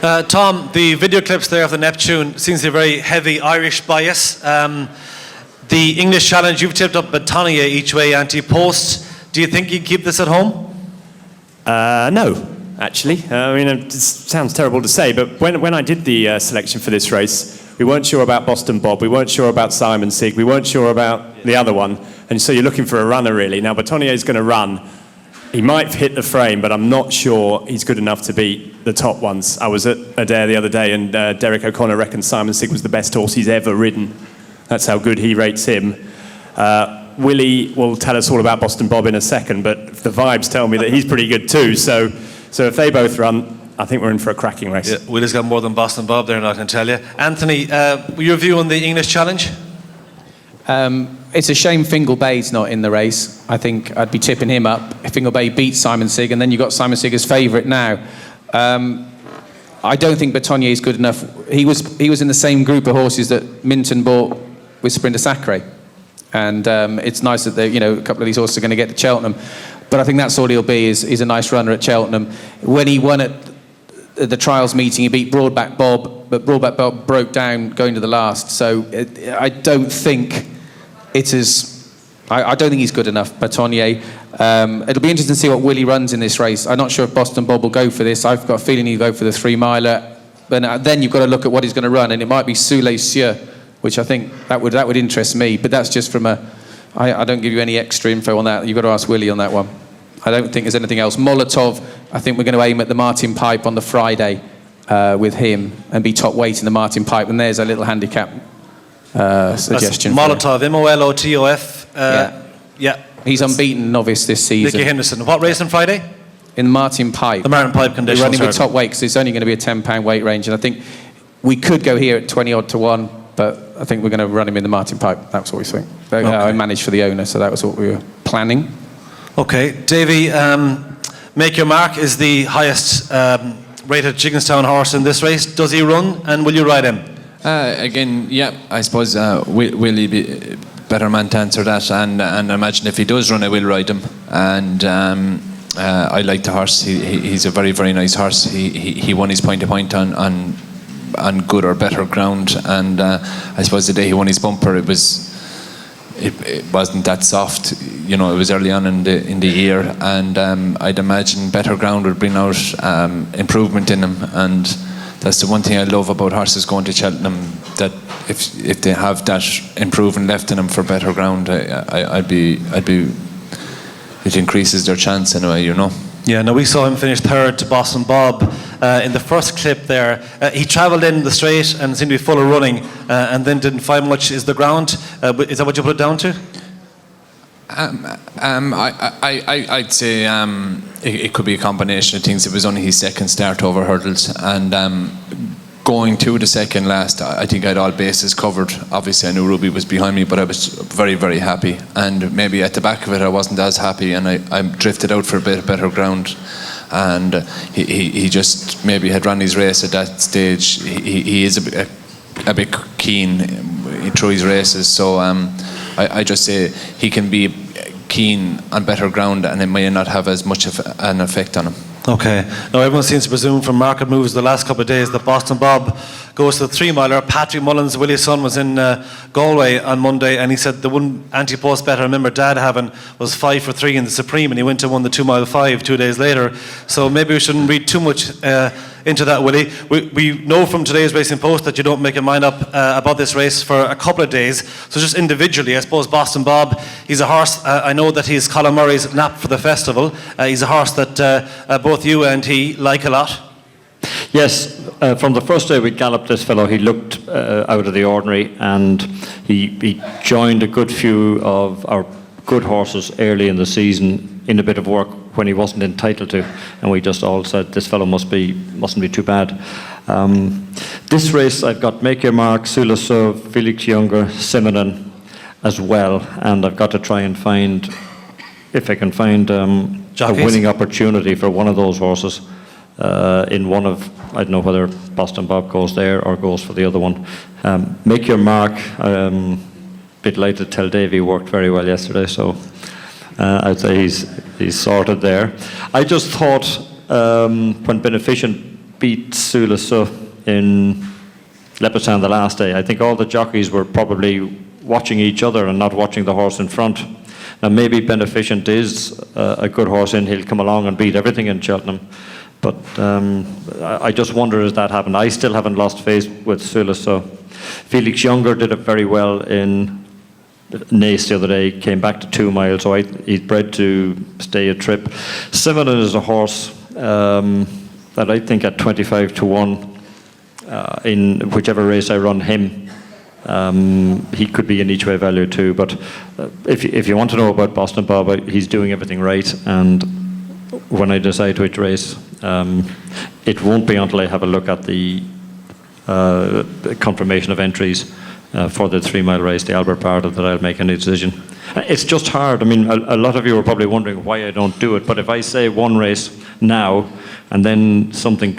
Tom, the video clips there of the Neptune seems to be a very heavy Irish bias. The English challenge, you've tipped up Batonnier each way anti-post. Do you think you'd keep this at home? No, actually. I mean, it sounds terrible to say, but when I did the selection for this race, we weren't sure about Boston Bob, we weren't sure about Simon Sigg, we weren't sure about the other one, and so you're looking for a runner, really. Now, Batonnier's going to run. He might hit the frame, but I'm not sure he's good enough to beat the top ones. I was at Adair the other day, and Derek O'Connor reckons Simon Sigg was the best horse he's ever ridden. That's how good he rates him. Willie will tell us all about Boston Bob in a second, but the vibes tell me that he's pretty good too. So if they both run, I think we're in for a cracking race. Yeah, Willie's got more than Boston Bob there, I can tell you. Anthony, your view on the English challenge? It's a shame Fingal Bay's not in the race. I think I'd be tipping him up if Fingal Bay beats Simon Sigg, and then you've got Simon Sigg as favourite now. I don't think Batonnier is good enough. He was in the same group of horses that Minton bought with Sprinter Sacre, and it's nice that a couple of these horses are going to get to Cheltenham. But I think that's all he'll be is a nice runner at Cheltenham. When he won at the trials meeting, he beat Broadback Bob, but Broadback Bob broke down going to the last. So I don't think it is. I don't think he's good enough, Batonnier. It'll be interesting to see what Willie runs in this race. I'm not sure if Boston Bob will go for this. I've got a feeling he'll go for the 3-miler. But then you've got to look at what he's going to run, and it might be Sous les Cieux, which I think that would interest me. But that's just from I don't give you any extra info on that. You've got to ask Willie on that one. I don't think there's anything else. Molotov, I think we're going to aim at the Martin Pipe on the Friday with him and be top weight in the Martin Pipe. And there's a little handicap suggestion. Molotov, Molotof. Yeah. He's unbeaten novice this season. Nicky Henderson. What race on Friday? In the Martin Pipe. The Martin Pipe conditions. We're running with top weight because it's only going to be a £10 weight range. And I think we could go here at 20-odd to 1, but I think we're going to run him in the Martin Pipe. That's what we think. Okay. I managed for the owner, so that was what we were planning. Okay, Davey, Make Your Mark is the highest rated Chickenstown horse in this race. Does he run, and will you ride him? Again, yeah, I suppose will he be better man to answer that, and I imagine if he does run, I will ride him. And I like the horse. He's a very, very nice horse. He won his point-to-point on good or better ground, and I suppose the day he won his bumper, it wasn't that soft. It was early on in the year, and I'd imagine better ground would bring out improvement in him, and that's the one thing I love about horses going to Cheltenham, that if they have that improvement left in them for better ground, it increases their chance anyway, Yeah, no, we saw him finish third to Boston Bob in the first clip there. He travelled in the straight and seemed to be full of running, and then didn't find much. Is the ground? Is that what you put it down to? I'd say it could be a combination of things. It was only his second start over hurdles, and going to the second last, I think I had all bases covered. Obviously, I knew Ruby was behind me, but I was very, very happy. And maybe at the back of it, I wasn't as happy, and I drifted out for a bit better ground. And he just maybe had run his race at that stage. He is a bit keen through his races, so I just say he can be keen on better ground, and it may not have as much of an effect on him. Okay. Now everyone seems to presume from market moves the last couple of days that Boston Bob goes to the 3-miler. Patrick Mullins, Willie's son, was in Galway on Monday, and he said the one anti-post bet I remember Dad having was 5 for 3 in the Supreme, and he went and won the 2-mile 5 2 days later. So maybe we shouldn't read too much into that, Willie. We know from today's Racing Post that you don't make your mind up about this race for a couple of days. So just individually, I suppose Boston Bob, he's a horse, I know that he's Colin Murray's nap for the festival. He's a horse that both you and he like a lot. Yes, from the first day we galloped this fellow, he looked out of the ordinary, and he joined a good few of our good horses early in the season in a bit of work when he wasn't entitled to, and we just all said this fellow mustn't be too bad. This race I've got Make Your Mark, Sulasov, Felix Younger, Simonin as well, and I've got to try and find, if I can find a winning opportunity for one of those horses in one of, I don't know whether Boston Bob goes there or goes for the other one. Make Your Mark, bit late to tell Davey worked very well yesterday, so I'd say he's sorted there. I just thought when Beneficent beat Sulasa in Leopardstown the last day, I think all the jockeys were probably watching each other and not watching the horse in front. Now maybe Beneficent is a good horse and he'll come along and beat everything in Cheltenham. But I just wonder as that happened. I still haven't lost faith with Sulasa. Felix Younger did it very well in Naas the other day, came back to 2 miles, so he's bred to stay a trip. Simonin is a horse that I think at 25 to 1 in whichever race I run him, he could be an each way value too. But if you want to know about Boston Bob, he's doing everything right, and when I decide which race, it won't be until I have a look at the confirmation of entries for the 3 mile race, the Albert Parr, that I'll make any decision. It's just hard. I mean, a lot of you are probably wondering why I don't do it, but if I say one race now and then something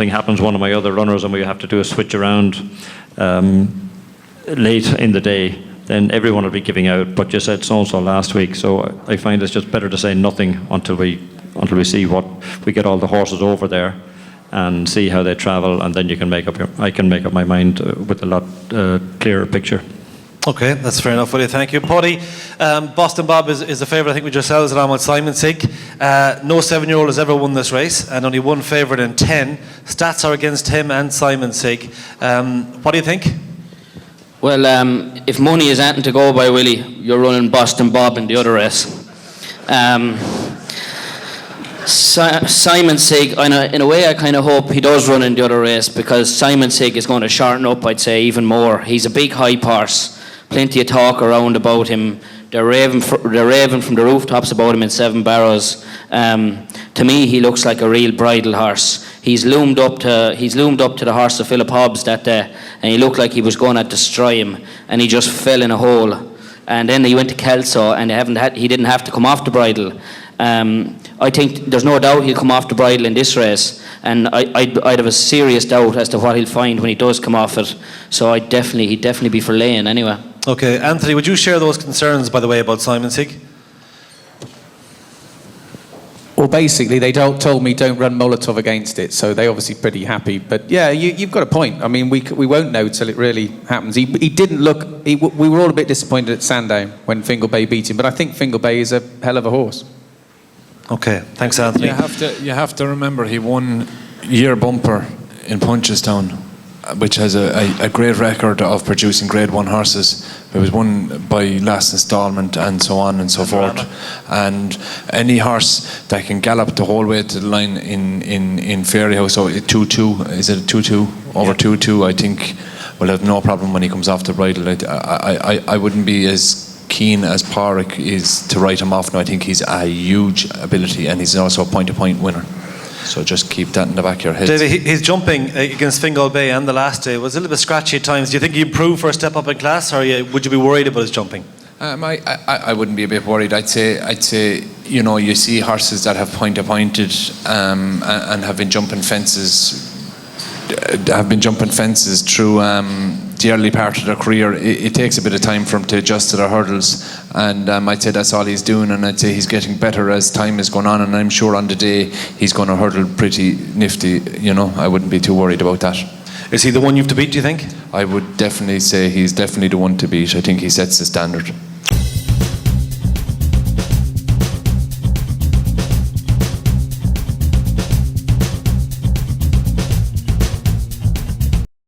happens, one of my other runners, and we have to do a switch around late in the day, then everyone will be giving out, but you said so-and-so last week, so I find it's just better to say nothing until we see what we get all the horses over there and see how they travel, and then I can make up my mind with a lot clearer picture. Okay, that's fair enough, Willie. Thank you. Paddy, Boston Bob is a favourite, I think, with yourselves, along with Simon Sig. No 7-year-old has ever won this race, and only one favourite in 10. Stats are against him and Simon Sig. What do you think? Well, if money is anything to go by, Willie, you're running Boston Bob in the other race. Simon Sig, in a way I kind of hope he does run in the other race, because Simon Sig is going to shorten up, I'd say, even more. He's a big hype horse, plenty of talk around about him. They're raving from the rooftops about him in 7 Barrows. To me, he looks like a real bridle horse. He's loomed up to the horse of Philip Hobbs that day, and he looked like he was going to destroy him, and he just fell in a hole. And then he went to Kelso, and he didn't have to come off the bridle. I think there's no doubt he'll come off the bridle in this race, and I'd have a serious doubt as to what he'll find when he does come off it. So he'd definitely be for laying anyway. Okay, Anthony, would you share those concerns, by the way, about Simon Sig? Well, basically, they told me don't run Molotov against it, so they're obviously pretty happy. But yeah, you've got a point. I mean, we won't know till it really happens. He didn't look. We were all a bit disappointed at Sandown when Fingal Bay beat him, but I think Fingal Bay is a hell of a horse. Okay, thanks, Anthony. You have to remember he won year bumper in Punchestown, which has a great record of producing Grade 1 horses. It was won by Last Instalment and so on and so forth. And any horse that can gallop the whole way to the line in Fairyhouse, so 2-2, is it a 2-2? Over 2-2, I think will have no problem when he comes off the bridle. I wouldn't be as keen as Pádraig is to write him off now. I think he's a huge ability, and he's also a point-to-point winner. So just keep that in the back of your head. David, his jumping against Fingal Bay and the last day was a little bit scratchy at times. Do you think he improved for a step up in class, or would you be worried about his jumping? I wouldn't be a bit worried. I'd say you see horses that have point-appointed and have been jumping fences through the early part of their career. It takes a bit of time for him to adjust to their hurdles, and I'd say that's all he's doing, and I'd say he's getting better as time is going on, and I'm sure on the day he's going to hurdle pretty nifty. I wouldn't be too worried about that. Is he the one you have to beat, do you think? I would definitely say he's definitely the one to beat. I think he sets the standard.